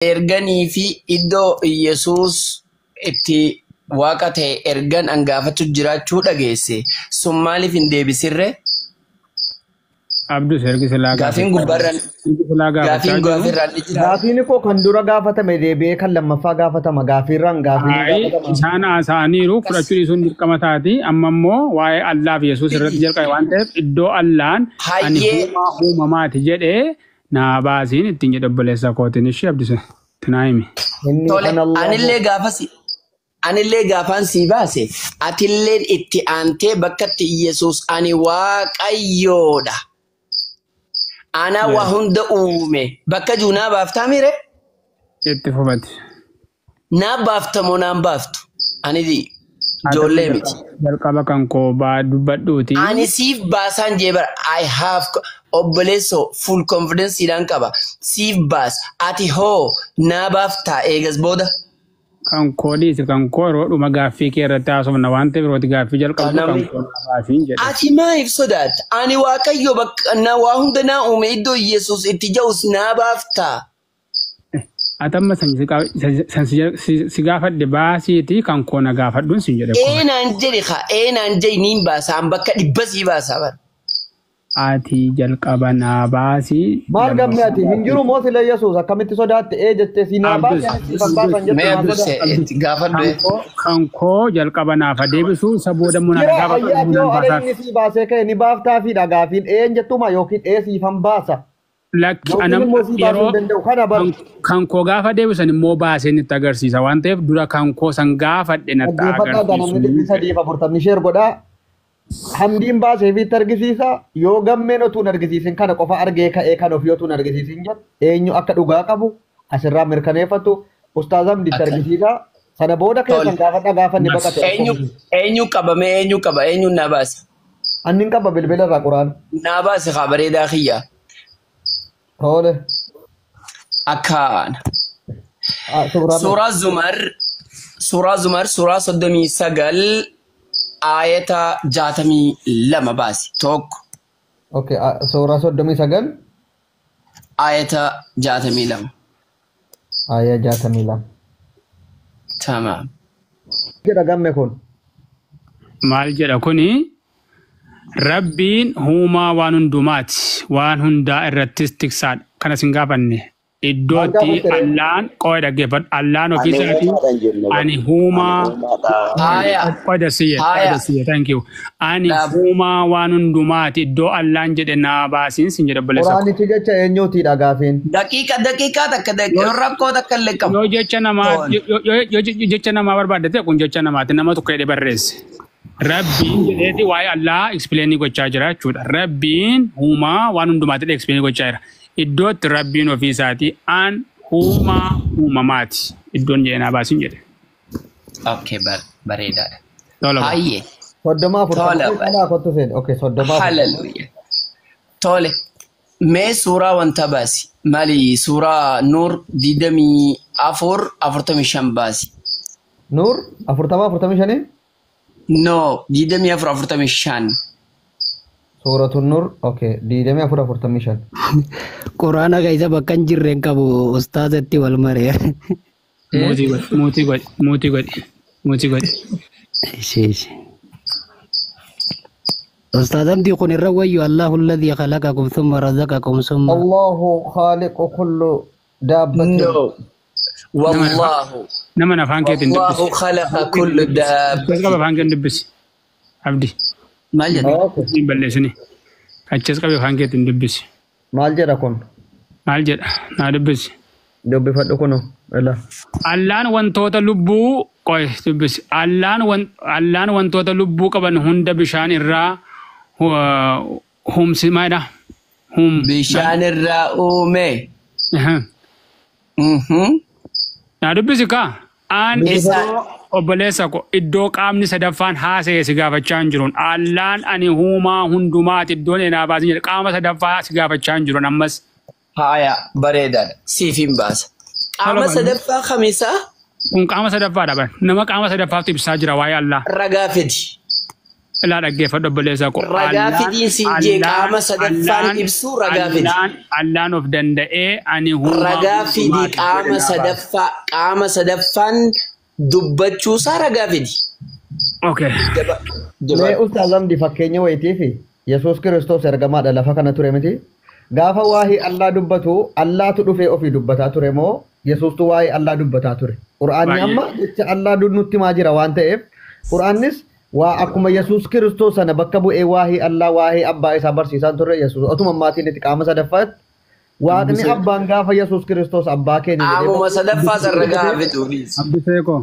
erganii fi iddoo Yesuus itti waaqa ta'e ergan angaafatu jiraachuu dhageesse sun maaliif hin deebisirre? Abdus ergi silaa Gaafiin gubbarraan Gaafiin koo kan dura gaafatame deebi'ee kan lammaffaa gaafatama gaafiirraan gaafiin isaan haasa'aniiru fudhachuu dhiisuun dirqama taati amma immoo waa'ee Allah fi Yesuus irratti jalqabe waan ta'eef iddoo Allahan ani uumamaati jedhee naa baasiin ittiin jedhe obboleessa kootiin ishee Abdus tinaayimi. Anillee gaafaan sii baase atilleen itti aantee bakkatti Yesuus ani waaqayyoodha. Ana waa hunda uume bakka juunaa baaftaa mire? Itti fufati. Naa baaftamoo naan baaftu? Ani ijoollee miti. Jalqaba kan koo dubbadhuuti. Ani siif baasaan jeebara. I have obboleessoo full confidence idhaan qaba. Siif baas ati hoo naa baaftaa eegas booda? Kan koo dhiisi kan koo yeroo dhuma gaaffii kee irratti haasofna waan ta'eef yeroo gaaffii jalqabu kan koo baasiin jedhe. Ati maaliif sodaata? Ani waaqayyo bakka waa hunda naa uume iddoo Yesuus itti ja'us naa baaftaa? Atamma si gaafadhe baasiiti kan koo na gaafadhuun siin jedhe. Eenaan jedhi niin baasaan bakka dhibba sii baasaa bara. Ati jalqaba naa baasii. Maal gamne ati hin jiru moo sila Yesuus akkamitti sodaatte jettee si naa baasii kan koo jalqaba naaf deebisu isa booda muna gaafatu. Si baasee ka'e ni baaftaa fi dhagaafiin jettuma yookiin siifan baasa. Lakki yeroo kan koo gaafa deebisan immoo baasee nitti agarsiisa waan ta'eef dura kan koo san gaafadhe natti agarsiisu. Hamdiin baasee fi argisiisa yoo gammeen otuun argisiisin kana qofa argee ka'ee kan ofii otuun argisiisin jedhu eenyu akka dhugaa qabu asirraa mirkaneeffatu ustaaz Hamdiitti argisiisa sana booda keessan gaafanni baqate. Eenyu qabame eenyu qaba eenyu naa baasa. Annin qaba bilbila irraa quraan. Naa baase haa bareedaa kiyya. Tole. Akkaan. Suuraa Zumar suuraa 39. Ayata 62 baasi tokko. Okay, suuraa 39. Ayata 62. Aya 62. Tamam. Jedha gamme kun. Maal jedha kuni? Rabbiin uumaa waan hundumaati waan hundaa irrattis tiksaadha kana sin gaafanne. Iddootti Allaan qooda dhaggeeffadhu Allaan ofiisaatii ani uumaa qooda siyya thank you ani uumaa waan hundumaati iddoo Allaan jedhe naa baasiin sin jedhe obboleessa. Quraanichi jecha eenyuuti gaafiin? Daqiiqaa takka rakkoo takka illee qabu. Yoo jecha namaa barbaaddate kun jecha namaati nama tokko jedhee barreesse. Rabbiin jedheeti waa'ee Allaa explainii gochaa jira jechuudha. Rabbiin uumaa waan hundumaati explainii gochaa jira. Iddootti Rabbiin ofiisaatii aan uumamaati. Iddoon jedhee baasiin jedhe. Okay, bareedaadha. Baay'ee. Hallelujah. Tole. Mee suuraa wanta baasi. Maali suuraa Nuur 24:45 baasi. Nuur 45? No, 24:45. Suuraa Nuur, okay, 24:45. Quraana keessa bakka hin jirreen qabu ustaazatti wal maree. Mootii godhi. أستاذ أمدي قل الروي الله الذي خلقكم ثم رزقكم ثم الله خالق كل دابة. No. والله. نما فان كيت ندبس. الله خلق كل دابة. كيف فان كيت ندبس؟ عبدي. مال جد. بلشني. كيف فان كيت ندبس؟ مال جد أكون. مال جد. نادبس. دبي فات أكونه. إلا. Allaan wantoota lubbuu dubbisi. Allaan wantoota lubbuu qaban hunda bishaan irraa humsi maayidha. Bishaan irraa uume. Naa dubbisi kaa. Aan obboleessa ko iddoo qaamni sadaffaan haasa'e si gaafachaa hin jiruun. Allaan ani uumaa hundumaati iddoon eenaa baasin jedhe qaama sadaffaa si gaafachaa hin jiruun ammas. Haaya bareedaadha. Siif hin baasa. Qaama sadaffaa kamisaa? Kun qaama sadaffaadha bara. Nama qaama sadaffaatti ibsaa jira waa'ee Allah. Ragaa fidi. Ilaa dhaggeeffadhu obboleessa koo. Ragaa fidiin siin jee qaama sadaffaan ibsu ragaa fidi. Allaan of danda'ee ani huumaa. Ragaa fidi qaama sadaffaan dubbachuusaa ragaa fidi. Okay. Mee ustaazam di fakkeenya wayitiifi Yesuus Kiristoos ergamaadha lafa kana ture miti. Gaafa waahii Allah dubbatu Allahtu dhufee ofii dubbataa ture moo Yesuustu waahii Allah dubbataa ture. Qur'aanni amma jecha Allah nutti maa jira waan ta'eef Qur'aannis waa akkuma Yesuus Kiristoos sana bakka bu'ee waahii Allah waahii abbaa isaa barsiisaa ture Yesuus otuma maatiin itti qaama sadaffaatti waaqni abbaan gaafa Yesuus Kiristoos abbaa keenya jedhee qaamuma sadaffaa sarragaa fiduunis. Abbiseeko.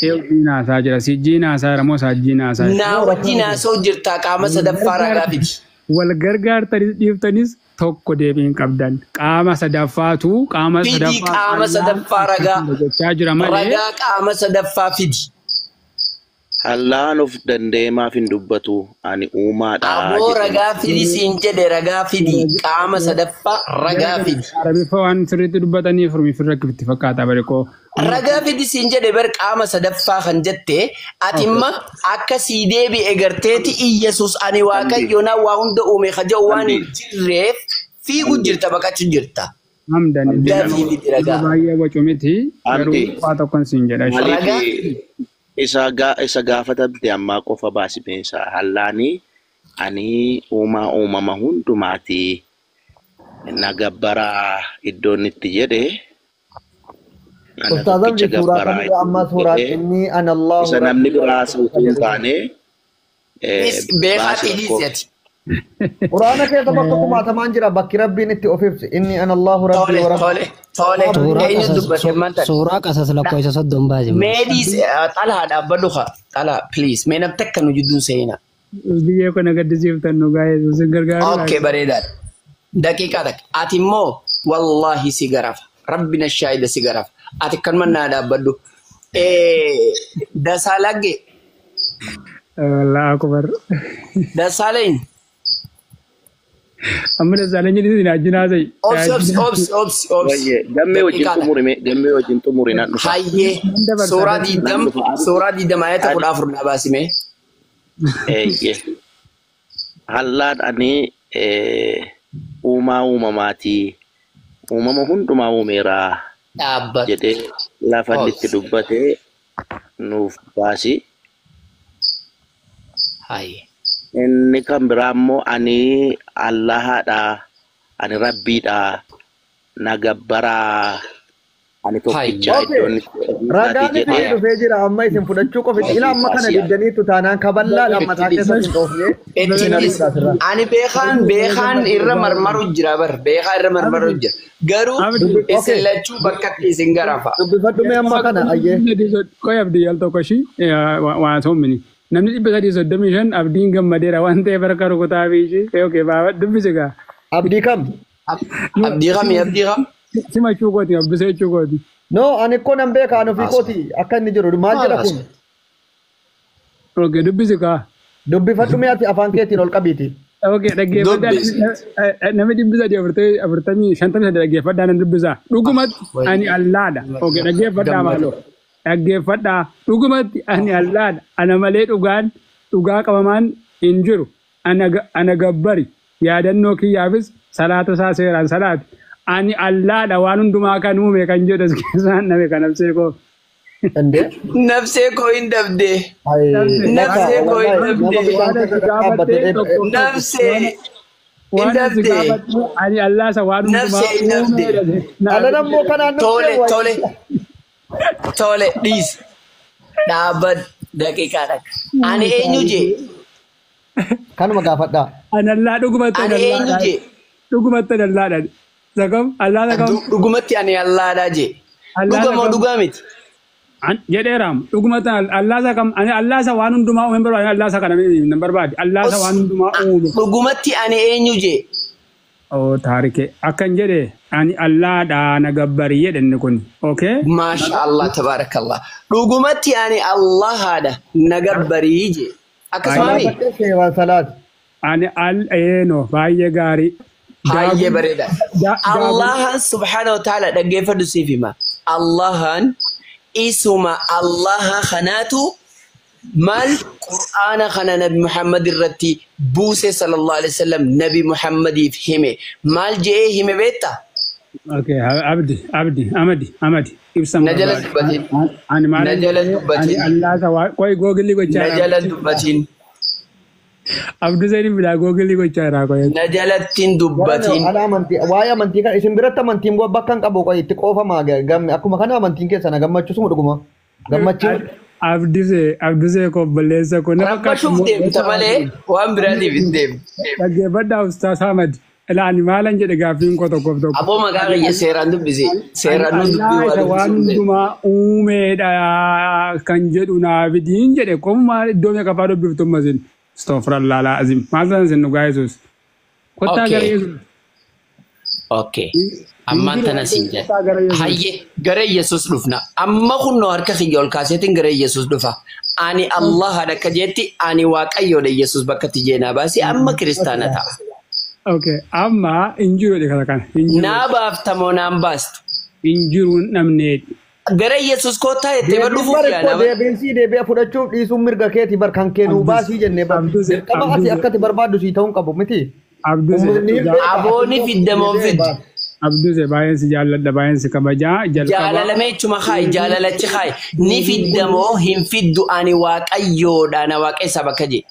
Eewwiinaasaa jira sijjiinaasaa ramoo saajjiinaasaa. Naa wajjinaasoo jirtaa qaama sadaffaa ragaa fidi. Wal gargaartanis dhiiftanis tokko deebiin qabdan. Qaama sadaffaatu qaama sadaffaa. Fidi qaama sadaffaa ragaa. Gochaa jira malee. Ragaa qaama sadaffaa fidi. Allaan of dandeemaaf hin dubbatu ani uumaadha. Aboo ragaa fidi siin jedhe ragaa fidi qaama sadaffaa ragaa fidi. Arabiffaa waan sirriitti dubbatanii firmi firra kifti fakkaata bareekoo. Ragaa fidi siin jedhe bar qaama sadaffaa kan jette atimma akka sii deebi'e garteeti Iyyasuus ani waaqayyoonaa waa hunda uume kaja'u waan hin jirreef fiigu jirta baqachu jirta. Hamdani. Ragaa. Baay'ee bocu miti. Garuu waa tokkon siin jedha. Ragaa. Isa gaafatamte ammaa qofa baasimeessa hallaani ani uumama hundumaati nagabbara iddoon itti jedhe Ustaazam di suuraa kana amma suuraa inni ana Allah isa namni biraa sautuu hin taane beekaa dhiisati. Quraana keessa bakka kumaatamaan jira bakki rabbiin itti of ibse inni ana Allahu rabbi wa rabbi. Tole eenyu dubbate mantan. Suuraa qasas lakkoofsa 30 baase. Meedis xalaa dhaabbadhu haa xalaa please mee namni takka nu jidduu seena. Biyyee kana gaddisiiftan nu gaa'ee sin gargaaru. Okay bareedaadha. Daqiiqaa takka ati immoo wallahi si garafa rabbina shaahida si garafa ati kan mannaa dhaabbadhu. Dasaalagge. Wallah akbar. Dasaalein. Amma Dasaaleen jedhisi hin ajjinaa sa'i. Obs. Gammee wajjin xumurinaan dhufa. Hayyee suuraa 20 ayata 14 dhaabasime. Hallaan ani uumamaati. Uumama hundumaa uumeera jedhee lafa itti dubbate nuuf baasi. Inni kan biraa immoo ani Allahadha, ani Rabbiidha, nagabbaraa, ani tokkicha iddoon ragaan itti dhufee jira amma isin fudhachuu qofti ila amma kana diddaniitu taanaan kaballaadha mataa keessatti hin dhoofne. Ani beekaan irra marmaru jira bar beekaa irra marmaru jira garuu isin lachuu bakka isin garafa. Dubbifadhume amma kana ayyee. Qoy abdii al tokko shi waa soomini. Namni 335 abdiin gammadeera waan ta'eef harka rukutaa fi okay baaba dubbise gaa. Abdii kam? Abdii kam? Simachuu kooti abbisee jechuu kooti. No ani ko nan beeka anu fi kooti akka inni jiru maal jedha kun? Okay dubbise gaa. Dubbifadhu mee ati afaan keetiin ol qabiiti. Okay dhaggeeffadhaa namni dubbisa 50 dhaggeeffadhaa nan dubbisa. Dhugumatti ani Allaadha. Okay dhaggeeffadhaa maaloo. Dhaggeeffadhaa dhugumatti ani Allaadha. Ana malee dhugaa qabamaan hin jiru. Ana gabbari yaadannoo kiyyaafis salaata isaa seeraan salaati. Ani Allaadha waan hundumaa kan uume kan jedhu as keessaan name kan nafsee koo. Nafsee koo hin dabdee. Nafsee koo hin dabdee. Nafsee hin dabdee. Ani Allah isa waan hundumaa uume. Ala nammoo kanaan Tole dhiis. Dhaabbad daqiiqaa dhaq. Ani eenyu jee? Kanuma gaafadhaa. Ani Allah dhugumatti Ani eenyu jee? Dhugumatti Allaadha. Zakam Allah zakam. Dhugumatti ani Allaadha jee. Dhugamoo dhugaa miti. Jedheeraam dhugumatti Allah zakam ani Allah isa waan hundumaa uume barbaade Allah isa kana nan barbaade Allah isa waan hundumaa uume. Dhugumatti ani eenyu jee? Oh taarike akkan jedhe ani Allaadha na gabbari jedhenne kun okay. Masha Allah tabarakallah. Dhugumatti ani Allahadha na gabbari jee. Akkasumami. Ani al-eeno baay'ee gaarii. Baay'ee bareeda. Allahan subhanahu wa ta'ala dhaggeeffadhu siif hima. Allahan isuma Allaha kanaatu Mal Qur'aana kana Nabi Muhammad irratti buuse sallallahu alaihi wasallam Nabi Muhammadiif hime. Mal jee hime beekta? Okay, Amadi. Ibsam. Najala dubbatin. Ani maal? Najala dubbatin. Ani Allah sa koi gogli ko chara. Najala dubbatin. Abdu Zaini bila gogli ko chara ko. Najalattin dubbatin. Ana amantii waa'ee amantii kan isin biratti amantiin bakka hin qabu qoy itti qoofamaa gamme akkuma kana amantiin keessana gammachiisuma dhuguma. Gammachiisu. Abduse ko balleessa ko na Rabba shufteef malee waan biraatiif hin deemne. Dhaggeeffadhaa Ustaas Ahmad. Ilaani maalan jedhe gaaffiin koo tokkoof tokko. Aboo maqaa kiyya seeraan dubbise. Seeraan dubbise waan hundumaa uumeedha kan jedhu naafidiin jedhe komumaa iddoo meeqa fa'aa dubbiftu masin. Astaghfirullah alazim. Maal san sin dhugaa Yesuus. Kottaa gara Yesuus. Okay. Ammaan tana siin jedha. Hayyee gara Yesuus dhufna. Amma kunnoo harka kiyya ol kaaseetiin gara Yesuus dhufa. Ani Allahadha akka jetti ani Waaqayyoodha Yesuus bakka itti jeenaa baasi amma kiristaana ta'a. Okay, amma injiru de kana kana. Naa baaftamoo naan baastu. Injiru namne. Gara Yesuus kottaa itti badhuufuuf yaana. Deebi'ee fudhachuuf dhiisuun mirga keeti barkan kennuu baasii jennee qaba ati akkati barbaaddu sii ta'uun qabu miti. Abooni fiddamoo fiddu. Abduse baay'een si jaalladha baay'een si kabajaa jalqaba. Jaalalame jechuma kaayi jaalalachi kaayi ni fiddamoo hin fiddu ani Waaqayyoodha na waaqessa bakka jee.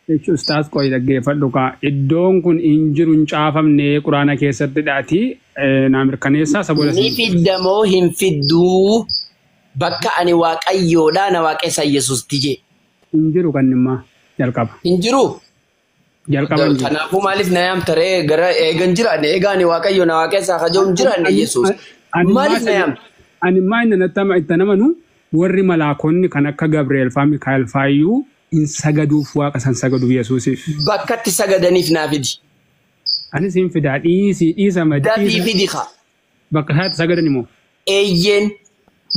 Jechuun Ustaas qoy dhaggeeffadhu kaa iddoon kun injiru hin caafamne Quraana keessatti dhaati naa mirkaneessaa saboota. Ni fiddamoo hin fidduu bakka ani Waaqayyoodha na waaqessa Yesuus tijee. Injiru kan nimmaa jalqaba. Injiru. Jalqaba injiru. Kanaafuu maaliif na yaamtaree gara eegan jiraanne eegaani Waaqayyo na waaqessaa kajoom jiraanne Yesuus. Maaliif na yaamta? Ani maa inni nattama itti namanu warri malaakonni kan akka Gabriel faa Mikaayil faayyuu in sagaduuf waaqa san sagaduuf Yesuusiif. Bakkatti sagadaniif naa fidi. Anis hin fidaa dhiisa madii. Dafii fidi kaa. Bakka isaatti sagadan immoo. Eeyyeen.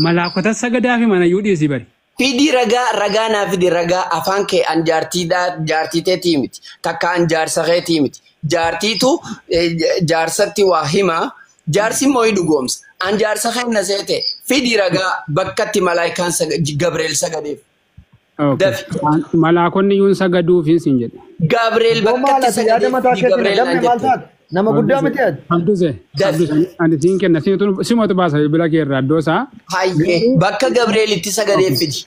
Malaakota sagadaa fi manayyuu dhiisii bari. Fidi ragaa naa fidi ragaa afaan kee an jaartii teetii miti. Takka an jaarsa keetii miti. Jaartiitu jaarsatti waa himaa. Jaarsi immoo dhugoomsa. An jaarsa kee na seete fidi ragaa bakkatti malaayikaan Gabriel sagadeef. Malaakonni yuun sagaduuf hin jedhe. Gabriel bakkatti sagadeef Gabriel naan jettu. Nama guddaa miti ati. Abduse ani siin kenna simatu baasa bila keerraa iddoosaa. Hayyee bakka Gabrielitti sagadeef fidi.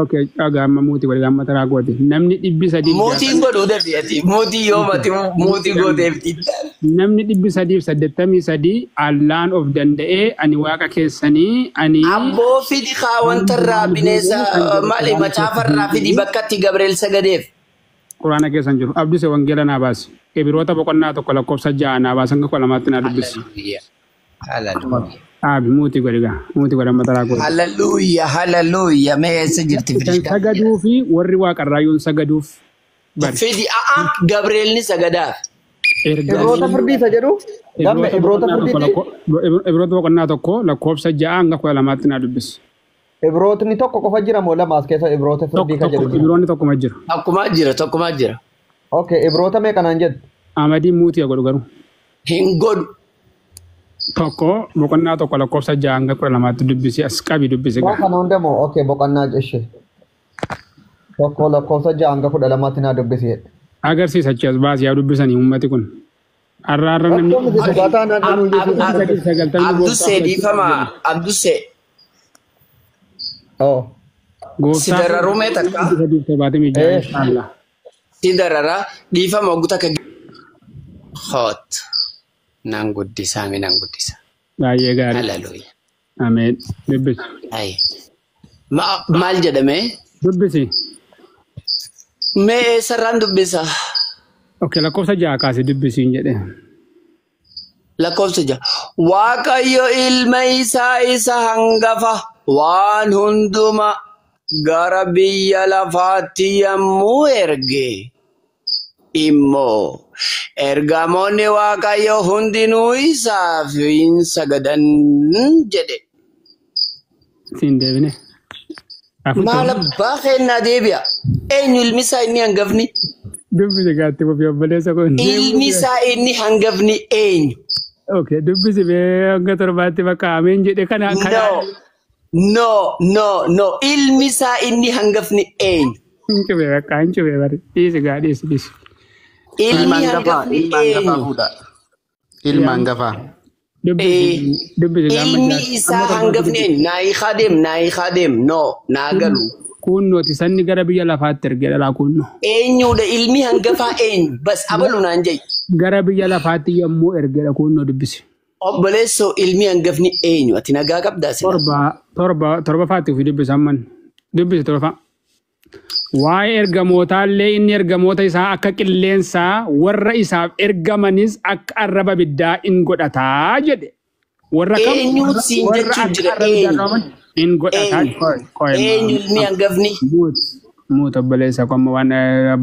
Okay, amma muutii wal gamma taraa goote. Namni 300. Mootiin godhuu dafeeti. Mootii yoo mati mootii gooteef didda. Namni 383 allaan of danda'ee ani waaqa keessanii ani. Abboo fidi kaa wantarraa bineensa maali macaafarraa fidi bakkatti Gabriel sagadeef. Quraana keessan jiru. Abduse wangeela naa baasi. Ibroota boqonnaa tokko lakkoofsa 6 naa baasan akka lamaatti naa dubbisi. Abi muutii godhigaa. Muutii godhan mataraa godhi. Hallelujah. Mee eessa jirti fidi? Sagaduu fi warri waaqarraayyuun sagaduuf. Fidi Gabriel ni sagadaaf. Ibroota firdiisa jedhu. Gamme ibroota firdiiti. Ibroota boqonnaa tokko lakkoofsa 6 hanga 12tti naa dubbisi. Ibrootni tokko qofa jira moo lamaas keessa ibroota firdii kan jedhu. Ibroonni tokkuma jira. Tokkuma jira. Okay, ibroota meeqa naan jedhu? Amadiin muutii godhu garuu. Hin godhu. Tokko boqonnaa tokko lakkoofsa 6 hanga 12tti dubbisi as qabi dubbisi. Kana hundamoo okay boqonnaa ishee. Tokko lakkoofsa 6 hanga 12tti naa dubbisi. Agarsiisa achi as baasii yaa dubbisanii uummati kun. Arraarra namni. Abdusee dhiifama Abdusee. Si dararume takka. Si darara dhiifama oguu takka. Hot. Naan guddisa. Baay'ee gaarii. Hallelujah. Ameen. Dubbisi. Maal jedhame? Dubbisi. Mee sarraan dubbisa. Okay, lakkoofsa 6 kaasee dubbisiin jedhe. Lakkoofsa 6. Waaqayyo ilma isaa isa hangafa waan hunduma gara biyya lafaatti yommuu erge immoo ergamoonni Waaqayyo hundinuu isaaf hin sagadan jedhe. Siin deebine. Maal abbaa kennaa deebi'a? Eenyu ilmi isaa inni hangafni? Dubbisi gaatti ofii obboleessa kun. Ilmi isaa inni hangafni eenyu? Okay, dubbisi bee hanga torbaatti bakka ameen jedhe kana. No. Ilmi isaa inni hangafni eenyu? Hincu be bakka hincu be bari. Dhiisi gaa dhiisi. Ilmi hangafni eenyu? Ilma hangafaa. Ilmi isaa hangafni eenyu? Naayi khaadem. No, naa galu. Kunnooti sanni gara biyya lafaatti ergee dhalaa kunno. Eenyudha ilmi hangafaa eenyu? Bas abalu naan jai. Gara biyya lafaatti yommuu ergeedha kunnoo dubbisi. Obboleessoo ilmi hangafni eenyu? Ati nagaa qabdaa sila? Torba faatti fi dubbisa amman. Dubbisi torba. Waa'ee ergamootaallee inni ergamoota isaa akka qilleensaa warra isaaf ergamanis akka arraba biddaa in godhataa jedhe. Warra kam? Eenyu siin jechuu jira eenyu? In godhataa. Eenyu ilmi hangafni? Muuta obboleessa qomma waan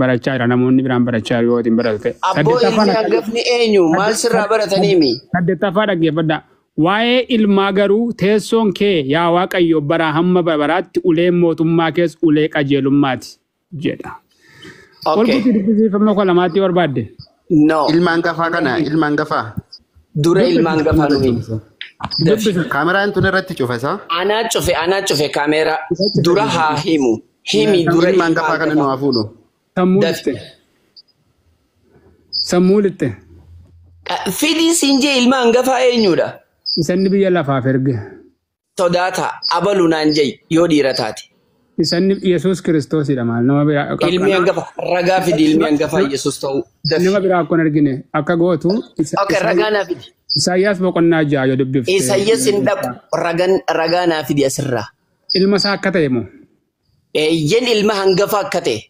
barachaa jira namoonni biraan barachaa yoo ittiin barate. Abboo ilmi hangafni eenyu? Maal sirraa barataniimi? Saddeettaffaa dhaggeeffadha. Waa'ee ilmaa garuu teessoon kee yaa Waaqayyo bara hamma baraatti ulee mootummaa keessa ulee qajeelummaati jedha. Olbuuti dubbisiifamma koo lamaatti barbaadde. No. Ilma hangafaa kana ilma hangafaa. Dura ilma hangafaa nuyi. Kaameraan tun irratti cufa. Anaa cufe kaameraa. Dura haa himu. Himi dura ilma hangafaa kana nu haa fuudhu. Sammuu litte. Fidii siin jee ilma hangafaa eenyudha? Isanni biyya lafaaf erge. Sodaata abalu naan jai yoo dhiira taate. Isanni Yesuus Kiristoosidha maal nama biraa. Ilmi hangafa ragaa fidi ilmi hangafaa Yesuus ta'uu. Nama biraa akkuma argine akka gootu. Ragaa naa fidi. Isaayyaas boqonnaa ja'a yoo dubbifte. Isaayyaas hin dhaqu ragaa naa fidi asirraa. Ilma isaa akka ta'e moo? Eeyyen ilma hangafaa akka ta'e.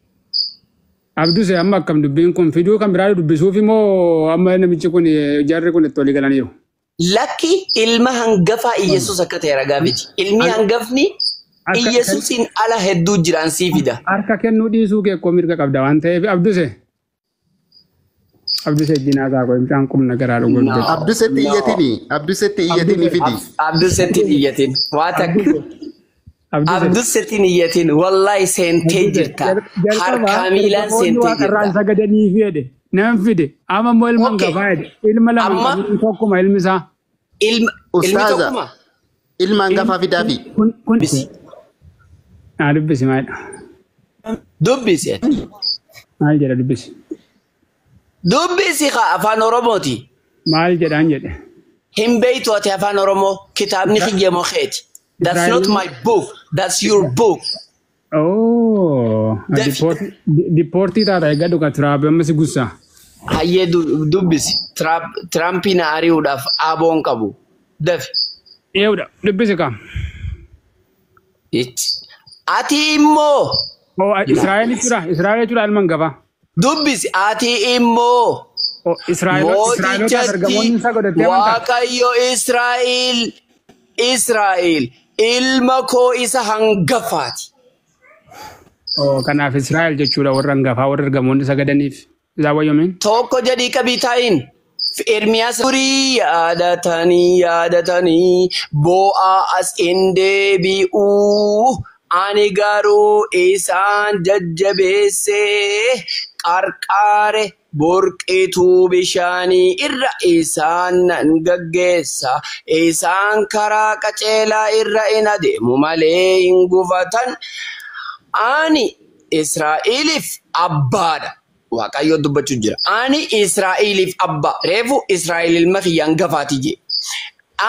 Abdus amma akkam dubbiin kun fiduu kan biraa dubbisuuf immoo amma namichi kun jarri kun itti olii galaniiru. Lakki ilma hangafaa Iyesuus akka ta'e ragaa fidi. Ilmi hangafni Iyesuusin ala hedduu jiraan sii fida. Harka kennuu dhiisuu kee koo mirga qabda waan ta'eef Abduse dinaa isaa koo imtaan qubna garaa dhuguu. Abdusetti iyyatini fidi. Abdusetti iyyatin waa takka. Abdusetti iyyatin wallahi seentee jirta. Harka miilaan seentee jirta. Irraan sagadanii fide. Nam fide. Amma immoo ilma hangafaa jedhe. Ilma lama tokkuma ilmi isaa. Ilmi tokkuma. Ilma hangafaa fidaafi. Kun dubbisi maalidha? Dubbisi. Maal jedha dubbisi? Dubbisi afaan Oromooti. Maal jedhaan jedhe? Hin beeytu ati afaan Oromoo kitaabni kiyya mokeeti. That's not my book. That's your book. Oh, deportii taata egaa dhuga Tiraamp amma si gussa. Hayyee dubbisi. Tiraampiin ari'uudhaaf aboon qabu. Dafi. Eewudha dubbisi kam. Ati immoo. Israa'eel jechuudha ilma hangafaa. Dubbisi ati immoo. Mootichatti Waaqayyo Israa'eel ilma koo isa hangafaati. Kanaaf Israa'eel jechuudha warra hangafaa warra ergamoonni sagadaniif. Isaa wayyoomin? Tokko jedhii qabitaayin. Ermiyaas durii yaadatanii boo'aa as hin deebi'uu. Ani garuu isaan jajjabeessee qarqaare borqituu bishaanii irra isaan nan gaggeessa. Isaan karaa qajeelaa irra hin adeemu malee hin gufatan. Ani Israa'eliif abbaadha. Waaqayyo dubbachuu jira. Ani Israa'eliif abbaa. Reefu Israa'el ilma kiyya hangafaati jee.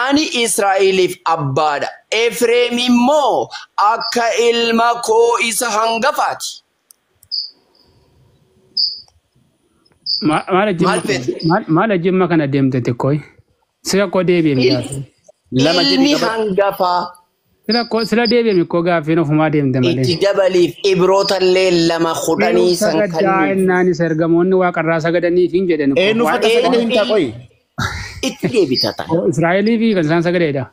Ani Israa'eliif abbaadha. Efreem immoo akka ilma koo isa hangafaati. Maal ajjimma kana deemte xiqqooyi? Sira koo deebi'e ilmi hangafaa. Sira deebi'e koo gaaffii ofumaa deemte malee. Itti dabaliif ibrootallee lama kudhanii san kanneen. Ergamoonni waaqarraa sagadaniif hin jedhan. Eenyu fata sagadanii hin taaqoyi? Itti deebita ta'a. Israa'elii fi kan isaan sagadeedha.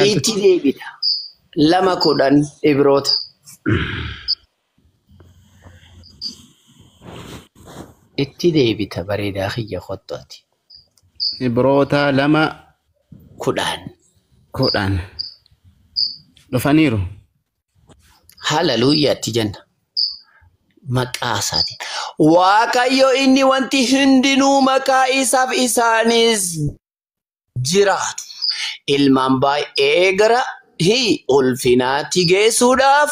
Itti deebita. Lama kudhan ibroota. Itti deebita bareedaa kiyya kottooti. Ibroota lama kudhan. Dhufaniiru. Hallelujyaatti jenna. Maqaa isaatiin. Waaqayyo inni wanti hundinuu maqaa isaaf isaanis jiraatu. Ilmaan baay'ee gara ulfinaatti geessuudhaaf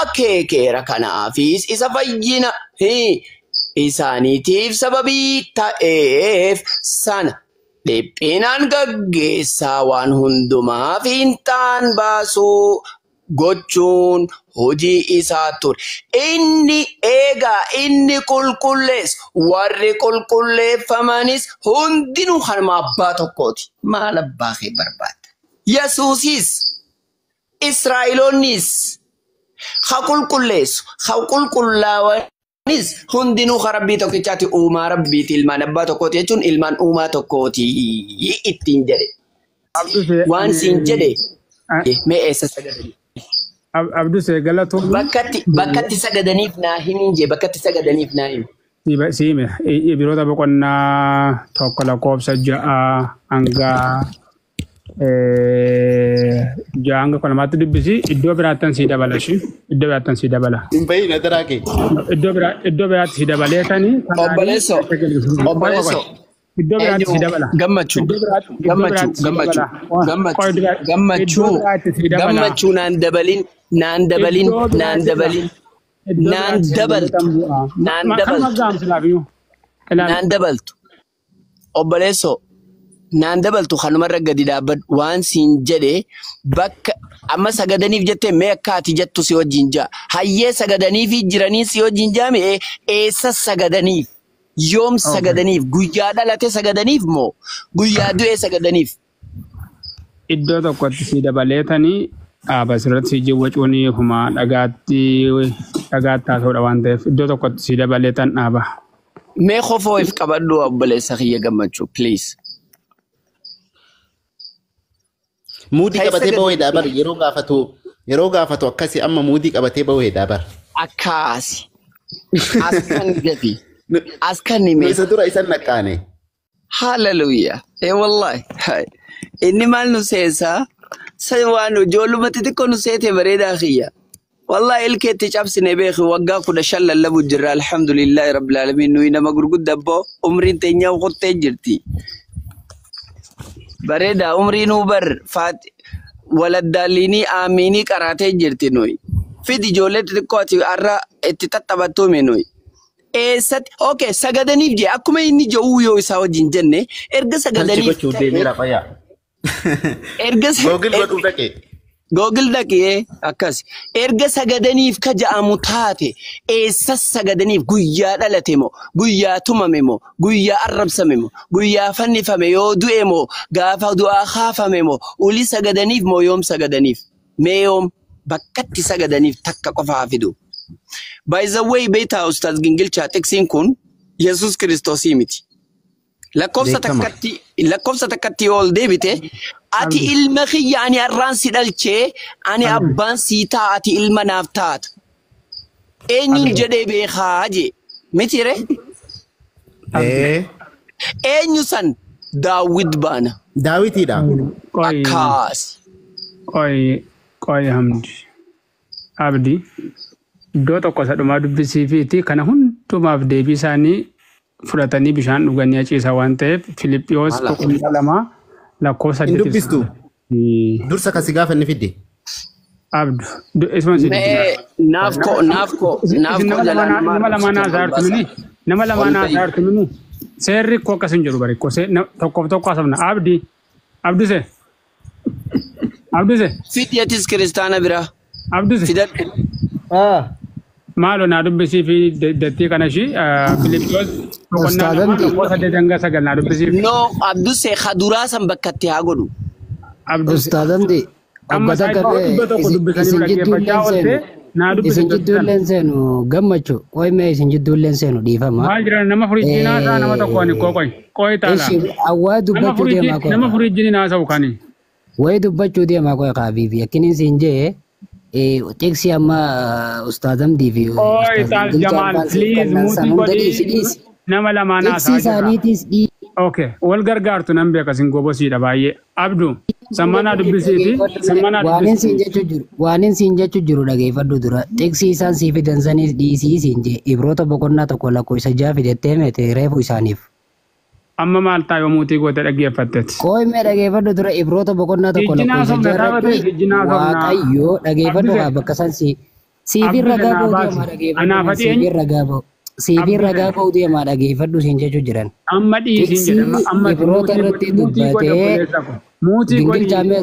akeekeera kanaafis isa fayyina isaaniitiif sababii ta'eef sana dhiphinaan gaggeessaa waan hundumaaf hin taan baasuu gochuun hojii isaa ture. Inni qulqulleessu warri qulqulleeffamanis hundinuu harma abbaa tokkooti. Maal abbaa kee barbaada? Yesuusis Israa'eloonnis haa qulqulleessu haa qulqullaawanis hundinuu haa rabbii tokkichaati uumaa rabbiiti ilmaan abbaa tokkooti jechuun ilmaan uumaa tokkooti ittiin jedhe. Waan siin jedhe mee eessa sagadanii? Abdus galatu. Bakkatti sagadaniif naa himin jee bakkatti sagadaniif naa himin. Siime biroota boqonnaa tokko lakkoofsa ja'a hanga kolmaatti dubbisi iddoo biraattan sii dabala shi iddoo biraattan sii dabala. Hin bahin adaraa kee. Iddoo biraatti sii dabaleetanii. Obboleessoo. Iddoo biraatti sii dabala. Gammachuu naan dabaltu. Obboleessoo. Naan dabaltu kanumarra gadi dhaabbadhu waan siin jedhe bakka amma sagadaniif jettee mee akka ati jettu si wajjin jaa hayyee sagadaniif jiranii si wajjin jaame eessa sagadaniif yoom sagadaniif guyyaa dhalate sagadaniif moo guyyaa du'e sagadaniif? Iddoo tokkotti si dabaleetanii basirratti si jawwacuunii huma dhagaatti taasisuudha waan ta'eef iddoo tokkotti si dabaleetan dhaaba. Mee kofoo if qabadhu obboleessa kiyya gammachuu please. Muudii qabatee bahee daabar yeroo gaafatu akkasi amma muudii qabatee bahee daabar. Akkasi. Askan gafi. Askan nime. Isa dura isan naqaane. Hallelujah. Wallahi. Inni maal nu seesa? Waan ijoollumatti xiqqoo nu seete bareedaa kiyya. Wallahi ilkeetti cabsine beeki waggaa 15 lallabu jirra alhamdulillahi rabbil alamin nuyi nama gurguddaa abboo umriin teenya qottee jirti. Bareda umriin ubar waladdaalini aamini qaratee jirti nuyi. Fidi ijoollee xixiqqooti har'a itti tattabattuume nuyi. Eessatti okay sagadaniif jee akkuma inni jedhu yoo isaa wajjin jenne erga sagadaniif. Google dhaqee akkas erga sagadaniif ka ja'amu taate eessa sagadaniif guyyaa dhalate moo guyyaa tumame moo guyyaa arrabsame moo guyyaa fannifame yoo du'e moo gaafa du'aa kaafame moo uli sagadaniif moo yoom sagadaniif mee yoom bakkatti sagadaniif takka qofaa fidu. By the way beeta ustaz Gingilchaa xiqsiin kun Yesuus Kiristoosii miti. Lakkoofsa takkatti ol deebite ati ilma kiyya ani arraan si dhalchee ani abbaan sii ta'a ati ilma naaf taata. Eenyuun jedhee beekaa jee miti ree? Eenyu san Daawit baana. Daawitiidha. Akkaas. Qoy hamdi. Abdi iddoo tokko isa dhumaa dubbisiifiiti kana hundumaaf deebii isaanii fudhatanii bishaan dhuganii achiisa waan ta'eef Filiiphiyoos 12 lakkoofsa 8. Dubbistu. Dursa kasi gaafa inni fidde. Abdu isma si naafko nama lama naasartu mini seerri ko akkasin jiru bari ko se tokko asabna abdu se fidiyatis kiristaana bira abdu se fidat Malo na dubbisi fi datti kana shi Filiiphiyoos tokko danga sagal na dubbisi. No abdu se khadura san bakkatti haa godhu. Ustaadamti abbata qabee isin jidduulleen seenu gammachuu qoy mee isin jidduulleen seenu dhiifama. Maal jiran nama furiijinaa isaa nama tokko ani qoy taala. Awwaa dubbachuu deemaa qoy. Nama furiijinii naasa ukani. Wayi dubbachuu deemaa qoy qaabiifi akkiniin siin jee teksi amma ustaadamtii fi taal Jamaal please muutii godhii nama lamaa naasaa jira. Teksi isaaniitis dhii. Okay, wal gargaartu nan beeka sin gobosiidha baay'ee. Abdu, sammanaa dubbisiiti. Waanin siin jechuu jiru dhageeffadhu dura. Teksii isaan sii fidan sanis dhiisii siin jee ibroota boqonnaa tokko lakkoofsa 6 fidettee meete reefu isaaniif. Amma maal taayoo muutii goota dhaggeeffattetti. Koi mee dhaggeeffadhu dura ibroota boqonnaa tokko lakkoofsa jaarratti waaqayyoo dhaggeeffadhu haa bakka san siifin ragaa ba'u deemaa dhaggeeffadhu siifin ragaa ba'u. Siifin ragaa ba'u deemaa dhaggeeffadhu siin jechuu jiran. Amma dhiisiin jedhama. Amma ibroota irratti dubbatee gingilchaamee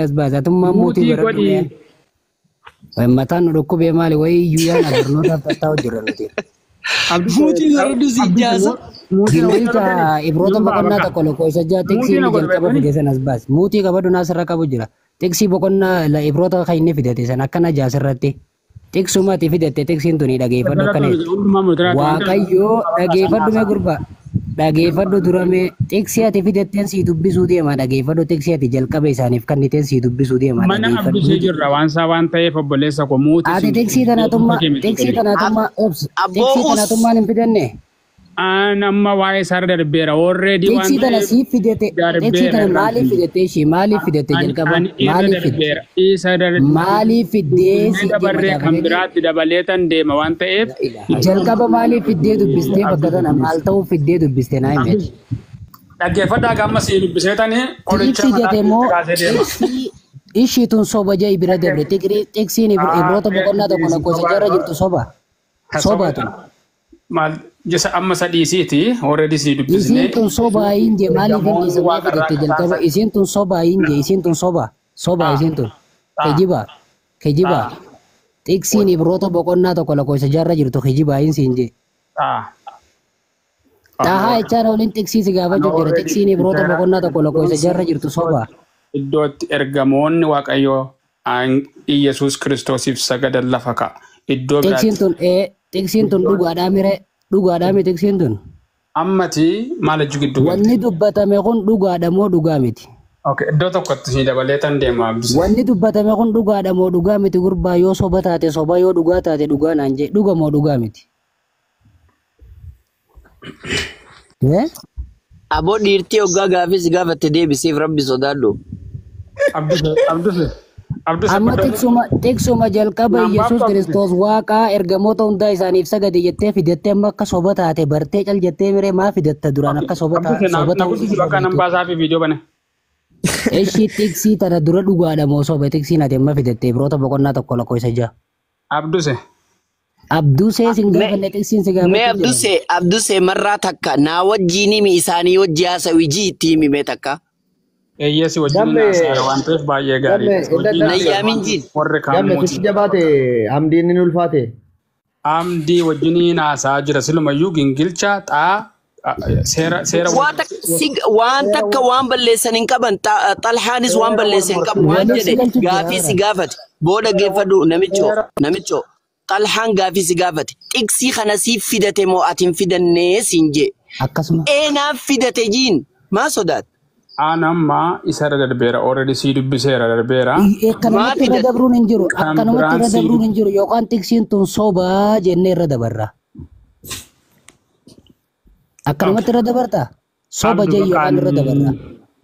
as baas atummaa muutii godhadhu. Mataan nu dhukkubee maali wayii iyyuu yaana barnootaaf tattaa'u jira nuti. Muutii godhadhu si jaasa. Gingilcha ibroota boqonnaa tokko lakkoofsa jaha teksii jalqaba fide san as baas. Muutii qabadhu naasirra qabu jira. Teksii boqonnaa ibroota kan inni fidate san akkana jaasirratti. Teksumati fidate teksiin tuni dhaggeeffadhu akkana. Waaqayyoo dhaggeeffadhu mee gurbaa. Dhaggeeffadhu durame teksii ati fidatteen sii dubbisuu deema dhaggeeffadhu teksii ati jalqaba isaaniif kanniteen sii dubbisuu deema mana abdusee jirra waan isaa waan ta'eef obboleessa ko muutii. Ati teksii tanaatummaa hin fidanne. Amma waa'ee isaarra darbeera already waan teksii tana siif fidate teksii tana maaliif fidatte ishee maaliif fidatte jalqaba maaliif fiddee si dabarree kan biraatti dabaleetan deema waan ta'eef jalqaba maaliif fiddee dubbistee bakka tana maal ta'uu fiddee dubbiste naa himete. Dhaggeeffadhaa gamma sii dubbiseetanii qoricha fidate moo ishii tun soba jai bira dabre teksiin ibroota boqonnaa tokko lakkoofsa jaha jirtu soba tun. Maal jesa amma sadiisiiti already sii dubbisne. Isin tun soba inje maaliif inni sabaa fidatte jalqaba isin tun soba inje isin tun soba isin tun kijiba teksiin ibroota boqonnaa tokko lakkoofsa jaha jirtu kijiba insi inje. Tahaa jechaan waliin teksii si gaafachuu jira teksiin ibroota boqonnaa tokko lakkoofsa jaha jirtu soba. Iddootti ergamoonni Waaqayyoo Iyesuus Kiristoosiif sagadan lafa ka'a. Iddoo biraatti. Teksiin tun dhugaadhaa miti teksiin tun. Ammati maal jechuu gidduu galti? Wanni dubbatame kun dhugaadha moo dhugaa miti? Iddoo tokkotti si dabaleetan deema abdii. Wanni dubbatame kun dhugaadha moo dhugaa miti gurbaa yoo soba taate soba yoo dhugaa taate dhugaa naan jee dhuga moo dhugaa miti? Aboo dhiirtii hoggaa gaafis gaafatte deebisiif rabbi sodaadhu. Abduse. Amma teksuma jalqaba Yesuus Kiristoos waaqaa ergamoota hundaa isaaniif sagade jettee fidattee amma akka soba taate bartee cal jettee miree maa fidatta duraan akka soba taate. Eshi teksii tana dura dhugaadha moo soba teksiin ati amma fidattee ibroota boqonnaa tokko lakkoofsa jaha. Abdusee sin gaafanne teksiin si gaafatte. Mee Abdusee marraa takka naa wajjiin himi isaanii wajji haasawii jii itti himime takka. Eeyyasi wajjin naasaa waan ta'eef baay'ee gaarii. Nayyaamin jiin. Warri kaan Gamme sitti jabaate hamdiin ni ulfaate. Hamdii wajjin naasaa jira silumayyuu gingilcha seera. Waan takka waan balleessan hin qaban xalhaanis waan balleessan hin qabu waan jedhe gaafii si gaafate booda geeffadhu namicho xalhaan gaafii si gaafate xiksii kana siif fidate moo ati hin fidannee siin jee. Akkasuma. Eenaaf fidate jiin maa sodaat. Anamma isarra darbeera already sii dubbiseera darbeera. Akkanumatti irra dabruun hin jiru. Akkanumatti irra dabruun hin jiru yookaan teksiin tun sobaa jennee irra dabarra. Akkanumatti irra dabarta. Soba jee yookaan irra dabarra.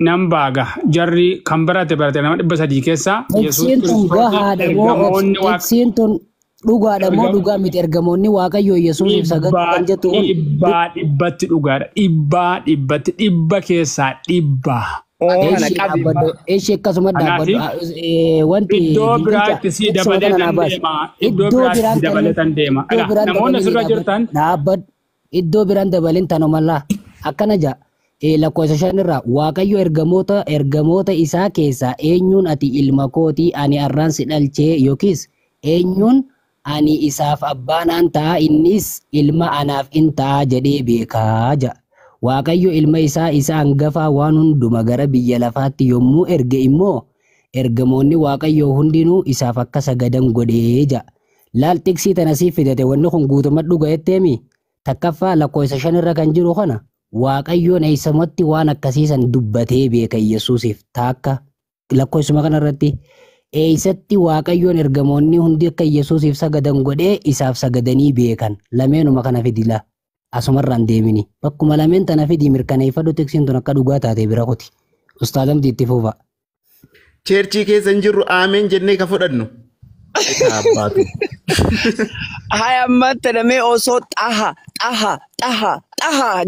Nam baaga jarri kan barate nama 300 keessaa. Teksiin tun gahaadha moo teksiin tun dhugaadha moo dhugaa miti ergamoonni Waaqayyoo Yesuusiif sagadu kan jettu kun. Dhibbatti dhugaadha. Dhibba keessaa dhibba. Eeshi akkasuma dhaabbadhu. Wanti iddoo biraatti si dabaletan deema. Namoonni asirra jirtan. Iddoo biraan dabalin tanumallaa akkana jaa. Lakkoofsa 5 irraa Waaqayyo ergamoota isaa keessaa eenyuun ati ilma kootii ani arraan si dhalchee yookiis eenyuun ani isaaf abbaanaan ta'a innis ilma anaaf in ta'a jedhee beekaa jaa. Waaqayyo ilma isaa hangafaa waan hunduma gara biyya lafaatti yommuu erge immoo ergamoonni Waaqayyo hundinuu isaaf akka sagadan godhee jaa. Laal teksii tana siif fidate wanni kun guutumatti dhuga jetteemi takkaffaa lakkoofsa 5 irra kan jiru kana Waaqayyoon eessamatti waan akkasiisan dubbatee beeka Yesuusiif taakka lakkoofsuma kanarratti. Eessatti Waaqayyoon ergamoonni hundi akka Yesuusiif sagadan godhee isaaf sagadanii beekan lameenuma kana fidila asumarraan deemini bakkuma lameen tana fidii mirkaneeffadhu teksiin tun akka dhugaa taate bira kuti ustaadamti itti fuufa. Cheerchii keessa hin jirru aameen jennee ka fudhannu. Haya ammaatti namee osoo xaha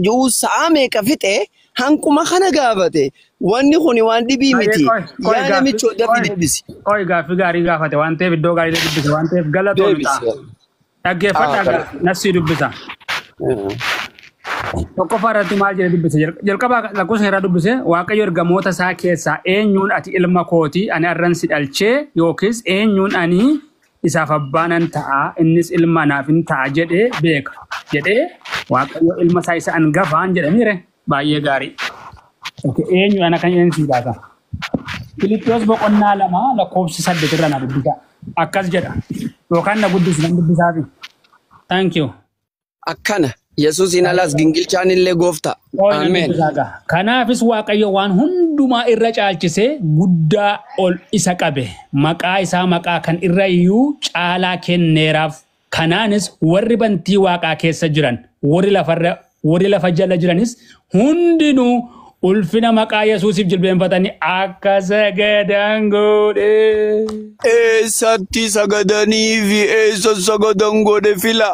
juu sa'a meeqa fixe hankuma kana gaafate. Wanni kuni waan dhibii miti. Yaa namichi dafii dubbisi. Qoy gaaffii gaarii gaafate waan ta'eef iddoo gaarii dubbise waan ta'eef galatoon ta'a. Dhaggeeffadhaa nasii dubbisa. Tokkoffaa irratti maal jedhe dubbise jalqabaa lakkoofsa irraa dubbise Waaqayyo ergamoota isaa keessaa eenyuun ati ilma kooti ani arran si dhalchee yookiis eenyuun ani isaaf abbaanan ta'a innis ilma naaf hin ta'a jedhee beeka jedhee Waaqayyo ilma isaa isa angafaan jedhaniire baay'ee gaarii. Eenyu ana kan eensi baasa. Filiphos boqonnaa 2 lakkoofsa 8 irraa na dubbisa. Akkas jedha. Yookaan na guddisi nan dubbisaafi. Thank you. Akkana. Yesus inalas gingilchaan illee goofta. Amen. Kanaafis Waaqayyo waan hundumaa irra caalchisee guddaa ol isa qabe. Maqaa isaa maqaa kan irra iyyuu caalaa kenneeraaf. Kanaanis warri bantii Waaqaa keessa jiran, warri lafa jala jiranis hundinuu ulfina maqaa Yesuusiif jilbeenfatanii akka sagadan godhe. Eessatti sagadanii fi eessa sagadan godhe fila.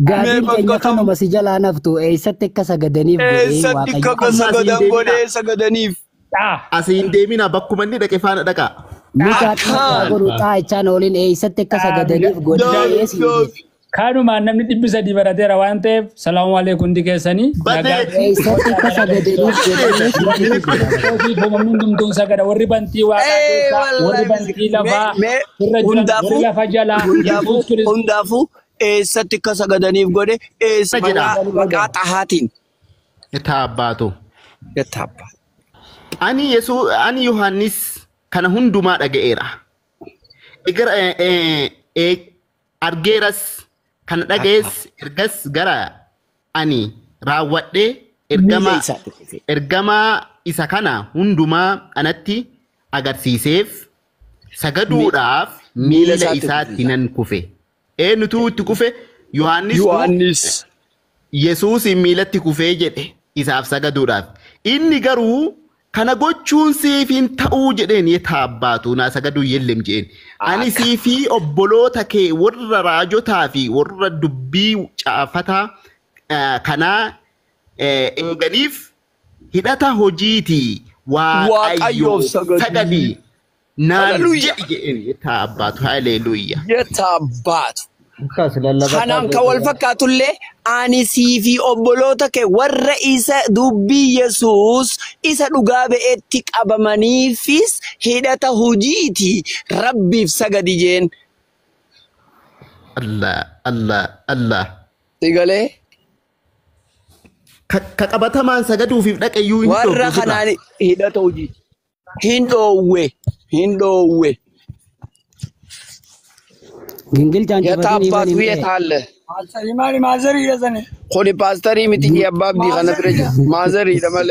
Gaafiin keenya kanuma si jalaa naftu eessatti akka sagadaniif eessatti akka sagadan godhe sagadaniif. Asiin deemina bakkuma inni dhaqe faana dhaqa. Mukaa godhu xaa'ichaan ooliin eessatti akka sagadaniif godhe. Kanumaan namni 300 barateera waan ta'eef salaamu alaikum hundi keessanii. Eessatti akka sagadaniif godhe. Sagada warri bantii Waaqaa keessaa warri bantii lafaa irra jiran warri lafa jalaa hundaafuu eessatti akka sagadaniif godhe eessa maqaa xahaatiin. Taabbaatu. Ani Yohaannis kana hundumaa dhaga'eera. Argeeras kan dhaga'es ergas gara ani raawwadhe ergamaa isa kana hundumaa anatti agarsiiseef sagaduudhaaf miila isaatti nan kufe. Eenyutu itti kufe? Yohaannis. Yesuus miilatti kufee jedhe isaaf sagaduudhaaf. Inni garuu kana gochuun siif hin ta'uu jedheen taabbaatu naa sagaduu yellem jedheen. Ani siifi obboloota kee warra raajotaa fi warra dubbii caafataa kanaa eeganiif hidhata hojiitii Waaqayyoof sagadii naan jedheen taabbaatu. Haleluuyaa. Taabbaatu. Kanaan kan wal fakkaatullee ani siifi obboloota kee warra isa dubbii Yesuus isa dhugaa ba'eetti qabamaniifis hidhata hojiiti Rabbiif sagadi jeen. Allah. Sigalee. Ka qabatamaan sagaduufiif dhaqeyyuu hin dhoowwe. Warra kanaan hidhata hojiiti. Hin dhoowwe. Gingilchaan የታባት ቤት አለ ማሪ ማዘር ይዘነ ኮዲ ፓስተሪ ሚቲጂ አባብ ዲ ካነ ፍረጅ ማዘር ይደመለ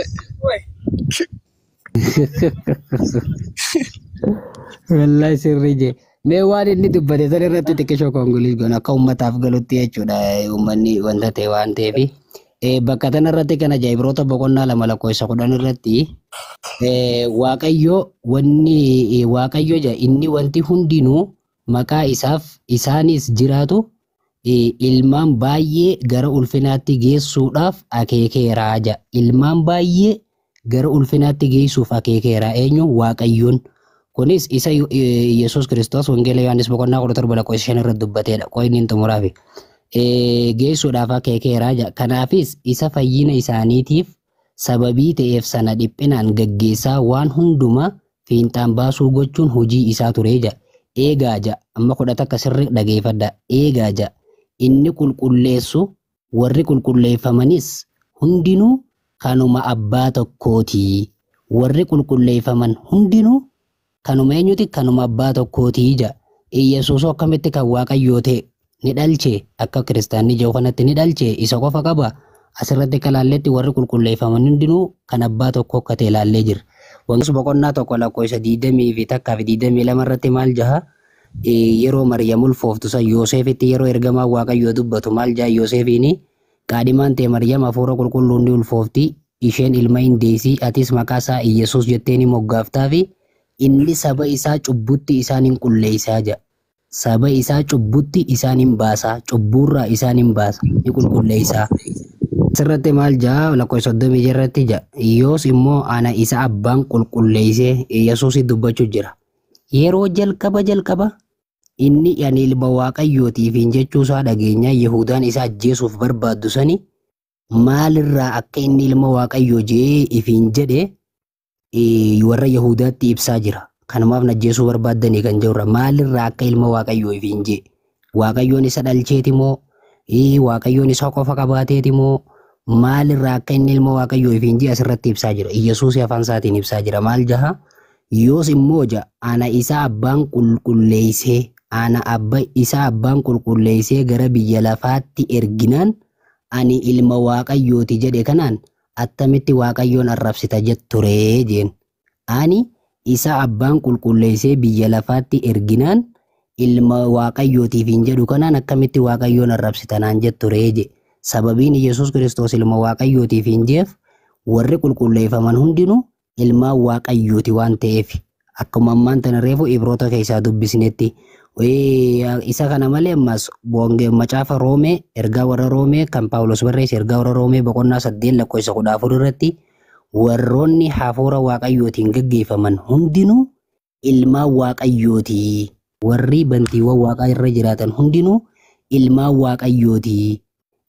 wallahi sirri je me waan inni dubbate san irratti xiqqishoo kongolis gona akka ummataaf galutti jechuudha ummanni wanta ta'e waan ta'eef bakka tan irratti kana jaayibroota boqonnaa 2 lakkoofsa 10 irratti waaqayyo ja inni wanti hundinuu maqaa isaaf isaanis jiraatu ilmaan baay'ee gara ulfinaatti geessuudhaaf akeekeera ja ilmaan baay'ee gara ulfinaatti geessuuf akeekeera eenyu Waaqayyoon kunis isa Yesuus Kiristoos wangeela Yohaannis boqonnaa 17 lakkoofsa 5 irratti dubbateedha qoonni hin xumuraafi geessuudhaaf akeekeera ja kanaafis isa fayyina isaaniitiif sababii ta'eef sana dhiphinaan gaggeessaa waan hundumaa fiinxaan baasuu gochuun hojii isaa ture ja eegaa ja amma kudhata akka sirri dhageeffadha eegaa ja inni qulqulleessu warri qulqulleeffamanis hundinuu kanuma abbaa tokkooti warri qulqulleeffaman hundinuu kanuma eenyuti kanuma abbaa tokkooti ja Yesuus akkamitti kan Waaqayyoo ta'e ni dhalche akka kiristaanni jiru kanatti ni dhalche isa qofa qaba asirratti kalaalletti warri qulqulleeffaman hundinuu kan abbaa tokko akka ta'e ilaallee jira. Wangeela boqonnaa 1 lakkoofsa 20 fi takkaa fi 22 irratti maal jaha yeroo Maryam ulfooftu san Yoosefitti yeroo ergamaa Waaqayyoo dubbatu maal jaha Yoosefiini qaadhimaan ta'e Maryam hafuura qulqulluun ni ulfoofti isheen ilma hin deessi atis maqaa isaa Yesuus jettee ni moggaaftaa fi inni saba isaa cubbutti isaan hin qulleessaa jedha. saba isaa cubbutti isaan hin baasa cubburraa isaan hin baasa ni qulqulleessa sirratti maal jaa lakkoofsa 36 irratti jaa yoos immoo ana isa abbaan qulqulleessee Yesuus dubbachuu jira yeroo jalqaba inni ani ilma waaqayyootiif hin jechuusaa dhageenya Yihudaan isa ajjeesuuf barbaaddu sani maalirraa akka inni ilma waaqayyoo jee ifiin jedhe warra Yihudaatti ibsaa jira. Kanumaaf najjeesuu barbaaddanii kan jirra maalirraa akka ilma waaqayyoo ifiin jee waaqayyoon isa dhalcheeti moo waaqayyoon isa qofa qabaateeti moo maalirraa akka inni ilma waaqayyoo ifiin jee asirratti ibsaa jira Yesuus afaan isaatiin ibsaa jira maal jaha yoos immoo ja ana isa abbaan qulqulleessee ana abba isa abbaan qulqulleessee gara biyya lafaatti erginaan ani ilma waaqayyooti jedhe kanaan attamitti waaqayyoon arrabsita jetturee jeen ani isa abbaan qulqulleessee biyya lafaatti erginaan ilma waaqayyootiif hin jedhu kanaan akkamitti waaqayyoon arrabsitanaan jetturee je sababiin Yesuus Kiristoos ilma waaqayyootiif hin jeef warri qulqulleeffaman hundinuu ilma waaqayyooti waan ta'eef akkuma ammaan tana reefu Ibroota keessaa dubbisnetti isa kana malee ammas boongee macaafa Roomee ergaa warra Roomee kan Paawulos barreesse ergaa warra Roomee boqonnaa 8 lakkoofsa 14 irratti warroonni hafuura waaqayyootiin gaggeeffaman hundinuu ilma waaqayyooti warri bantiiwwan waaqaa irra jiraatan hundinuu ilma waaqayyooti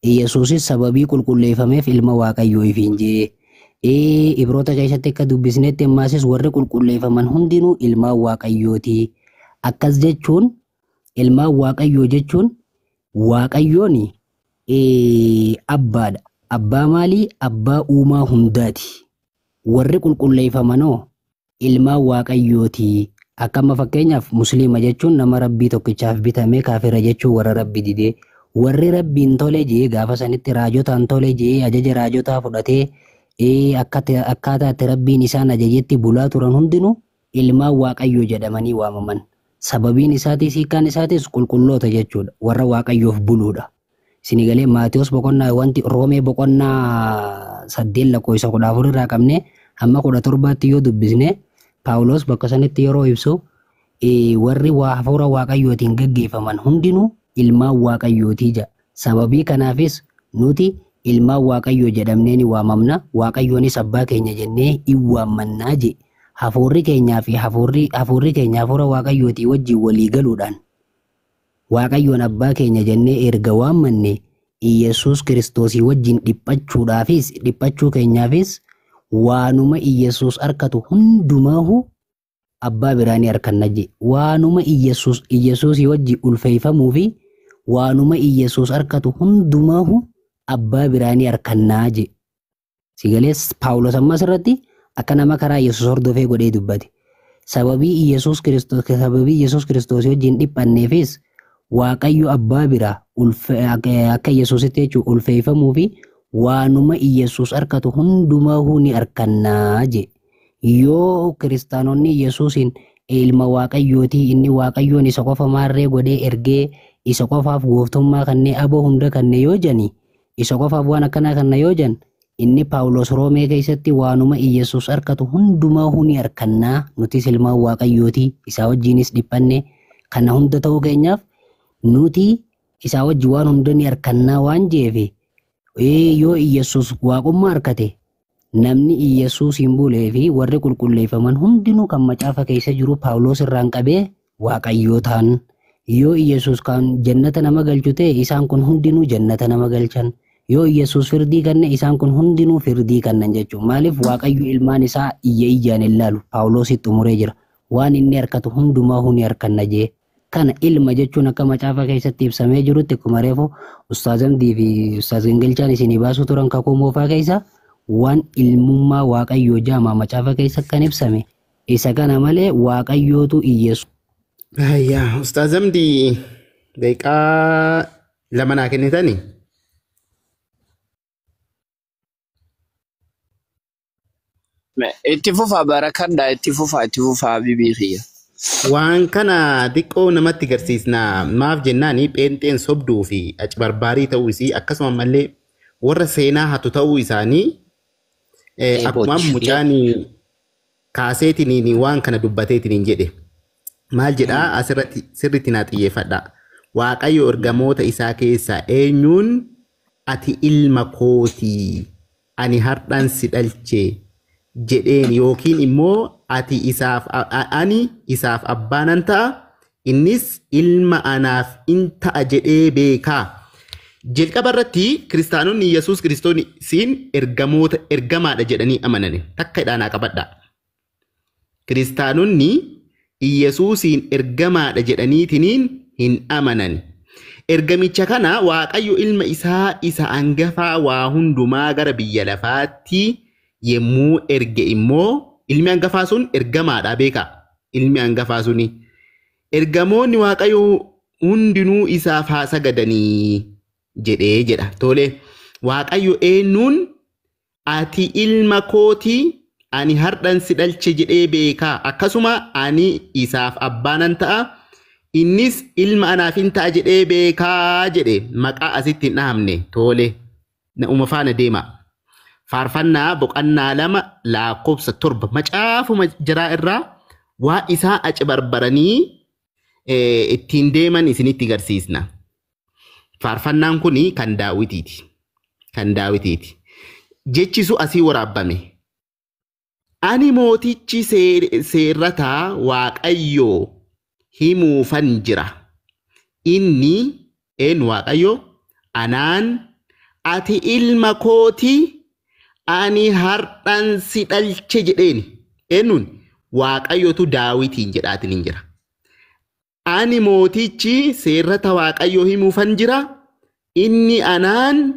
Yesuusis sababii qulqulleeffameef ilma waaqayyoo ifiin jee Ibroota keessatti akka dubbisnetti ammasis warri qulqulleeffaman hundinuu ilma waaqayyooti akkas jechuun ilma waaqayyoo jechuun waaqayyoon abbaadha abbaa maalii abbaa uumaa hundaati warri qulqulleeffamanoo ilma waaqayyooti akkama fakkeenyaaf musliima jechuun nama rabbii tokkichaaf bitamee kaafira jechuun warra rabbi didee warri rabbiin tole jee gaafa sanitti raajotaan tole jee ajaja raajotaa fudhatee akkaataa itti rabbiin isaan ajajetti bulaa turan hundinuu ilma waaqayyoo jedhamanii waamaman sababiin isaatis hiikaan isaatis qulqulloota jechuudha warra waaqayyoof buluudha sinigalee Maatiyos boqonnaa wanti Roomee boqonnaa 8 lakkoofsa 14 irraa qabne hamma 17tti yoo dubbisne Paawulos bakka sanitti yeroo ibsu warri hafuura waaqayyootiin gaggeeffaman hundinuu ilma waaqayyootii jedha sababii kanaafis nuti ilma waaqayyoo jedhamnee ni waamamna waaqayyoonis abbaa keenya jennee in waammannaa je hafuurri keenyaa fi hafuurri keenya hafuura waaqayyootii wajjin walii galuudhaan waaqayyoon abbaa keenya jennee erga waammanne Yesuus Kiristoosii wajjin dhiphachuu keenyaafis waanuma Yesuus arkatu hundumaahu abbaa biraanii arkanna je waanuma Yesuusii wajjin ulfeeffamuu fi waanuma Yesuus arkatu hundumaahu abbaa biraanii arkannaa je sigalees Paawulos ammas irratti akka nama karaa Yesuus hordofee godhee dubbate sababii Yesuus Kiristoos wajjin dhiphanneefis waaqayyo abbaa biraa akka Yesuusitti jechuun ulfeeffamuu fi waanuma Yesuus arkatu hundumaahu ni arkannaa je yoo kiristaanonni Yesuusin ilma waaqayyootii inni waaqayyoon isa qofa maarree godhee ergee isa qofaaf gooftummaa kannee aboo hunda kannee yoo jani isa qofaaf waan akkanaa kanna yoo jan inni Paawulos Roomee keessatti waanuma Yesuus arkatu hundumaahu ni arkannaa nutis ilma waaqayyootii isaa wajjinis dhiphanne kana hunda ta'uu keenyaaf nuti isaa wajji waan hunda ni arkannaa waan jeefe yoo Yesuus waaqummaa arkate namni Yesuus hin bulee fi warri qulqulleeffaman hundinuu kan macaafa keessa jiru Paawulos irraan qabee waaqayyoo ta'an yoo Yesuus kan jannata nama galchu ta'e isaan kun hundinuu jannata nama galchan yoo Yesuus firdii kanne isaan kun hundinuu firdii kannan jechuun maaliif waaqayyo ilmaan isaa ijaan ilaalu Paawulositti umuree jira waan inni harkatu hundumaa huni harkanna jee kana ilma jechuun akka macaafa keessatti ibsamee jirutti akkuma reefu ustaazamdii fi ustaaz Gingilchaan isinii baasuu turan kakuu moofaa keessa waan ilmummaa waaqayyoo jaamaa macaafa keessa kan ibsame isa kana malee waaqayyootu Yesuus. Yaa ustaazamdii daqiiqaa lama naa kennitanii. Itti fufaa barakadhaa itti fufaa bibiikiyya. Waan kana xiqqoo namatti agarsiisna maaf jennaani pheenxeen sobduu fi acbarbaarii ta'uu isii akkasuma mallee warra seenaa hatu ta'uu isaanii akkuma mucaan kaaseetiniin waan kana dubbateetiniin jedhe maal jedha asirratti sirriitti naa xiyyeeffadha. Waaqayyo ergamoota isaa keessaa eenyuun ati ilma kootii ani hardhan si dhalche jedheen yookiin immoo ati ani isaaf abbaanan ta'a innis ilma anaaf in ta'a jedhee beekaa. Jalqaba irratti kiristaanonni Yesuus Kiristoosiin ergamaadha jedhanii amanan. Takka idhaanaa qabadha. Kiristaanonni Yesuusiin ergamaadha jedhaniitiniin hin amanan. Ergamicha kana Waaqayyo ilma isaa isa angafaa waa hundumaa gara biyya lafaatti yemmuu erge immoo ilmi angafaa sun ergamaadha beekaa. Ilmi angafaa suni ergamoonni Waaqayyo hundinuu isaaf haa sagadanii jedhee jedha. Tole Waaqayyo eenyuun ati ilma kootii ani hardhan si dhalche jedhee beekaa. Akkasuma ani isaaf abbaanan ta'a innis ilma anaaf in ta'a jedhee beekaa jedhe maqaa asitti hin dhahamne. Tole na uma faana deema. Faarfannaa boqonnaa 2 lakkoofsa 7 macaafuma jiraa irraa waa isaa achi barbaranii ittiin deeman isinitti garsiisna. Faarfannaan kuni kan Daawitiiti. Kan Daawitiiti. Jechisu asii waraabame. Ani mootichi seerrataa Waaqayyoo himuufan jira. Inni Waaqayyo anaan ati ilma kootii ani hardhan si dhalche jedheen. Eenyuun Waaqayyotu Daawitiin jedhaatiin hin jira. Ani mootichi seerrata Waaqayyoo himuufan jira. Inni anaan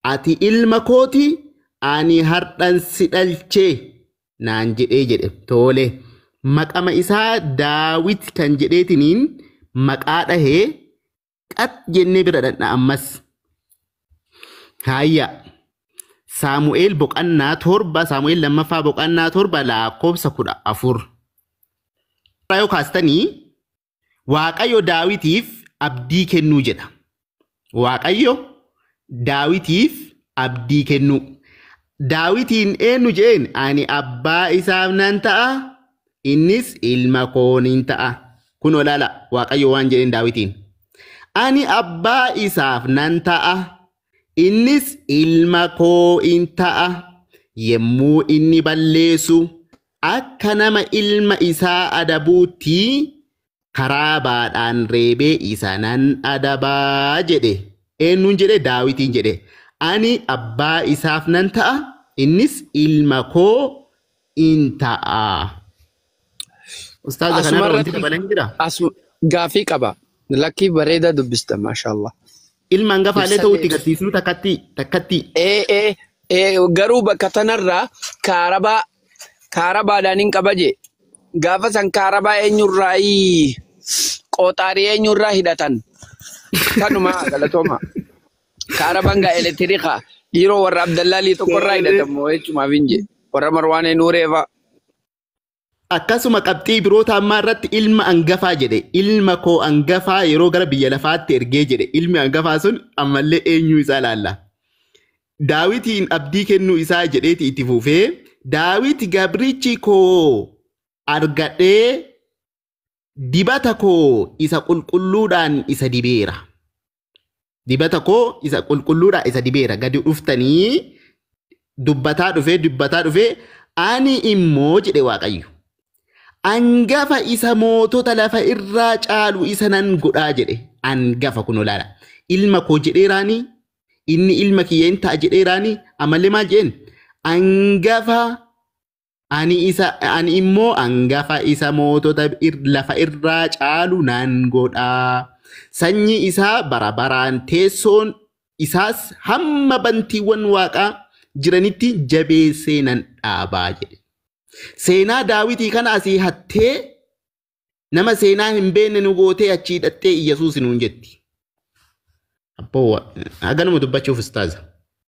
ati ilma kootii ani hardhan si dhalche naan jedhee jedhe. Tole maqama isaa Daawit kan jedheetiniin maqaa dhahee qat jennee bira dhadha ammas. Hayya Saamu'eel boqonnaa 7 Saamu'eel lammaffaa boqonnaa 7 lakkoofsa 14. Yoo kaastanii Waaqayyo Daawitiif abdii kennuu jedha. Waaqayyo Daawitiif abdii kennuu. Daawitiin eenyu jeen ani abbaa isaaf nan ta'a innis ilma koonin ta'a. Kun olaala Waaqayyo waan jedheen Daawitiin. Ani abbaa isaaf nan ta'a innis ilma koo in ta'a yemmuu inni balleessu akka nama ilma isaa adabuutti karaa baadhaan reebee isa nan adabaa jedhe. Eenyuun jedhe Daawitiin jedhe. Ani abbaa isaaf nan ta'a innis ilma koo in ta'a. Ustaaza kanarra wanti dabalan jira? Gaafii qaba. Lakkii bareeda dubbista maashaallah. Ilma hangafaalee ta'utti garsiisnu takkatti. Garuu bakka tanarraa kaarabaadhaan hin qaba jee. Gaafa san kaarabaa eenyurraa qooxaarii eenyurraa hidhatan. Kanuma galatooma. Kaarabaan gaa elektiriika yeroo warra Abdallaalii tokkorraa hidhatamu jechumaaf hin jee. Warra Marwaanee Nuureefaa. Akkasuma qabxii biroota ammaa irratti ilma angafaa jedhe. Ilma koo angafaa yeroo gara biyya lafaatti ergee jedhe. Ilmi angafaa sun ammallee eenyuu isaa laalla. Daawitiin abdii kennuu isaa jedheeti itti fufee Daawit gabrichi koo argadhee dibata koo isa qulqulluudhaan isa dibeera. Dibata koo isa qulqulluudhaan isa dibeera. Gadi dhuftanii dubbataa dhufee ani immoo jedhe Waaqayyo. Angafa isa mootota lafa irraa caalu isa nan godhaa jedhe. Angafa kun olaala. Ilma koo jedheeraanii inni ilma kiyya in ta'a jedheeraanii ammallee maal jeen? Angafa ani immoo angafa isa mootota lafa irraa caalu nan godhaa. Sanyii isaa bara baraan teessoon isaas hamma bantiiwwan waaqaa jiranitti jabeessee nan dhaabaa jedhe. Seenaa Daawitii kana asii hattee nama seenaa hin beekne nu gootee achii hidhattee Yesuus nuun jetti. Abboo haganuma dubbachuuf ustaaza.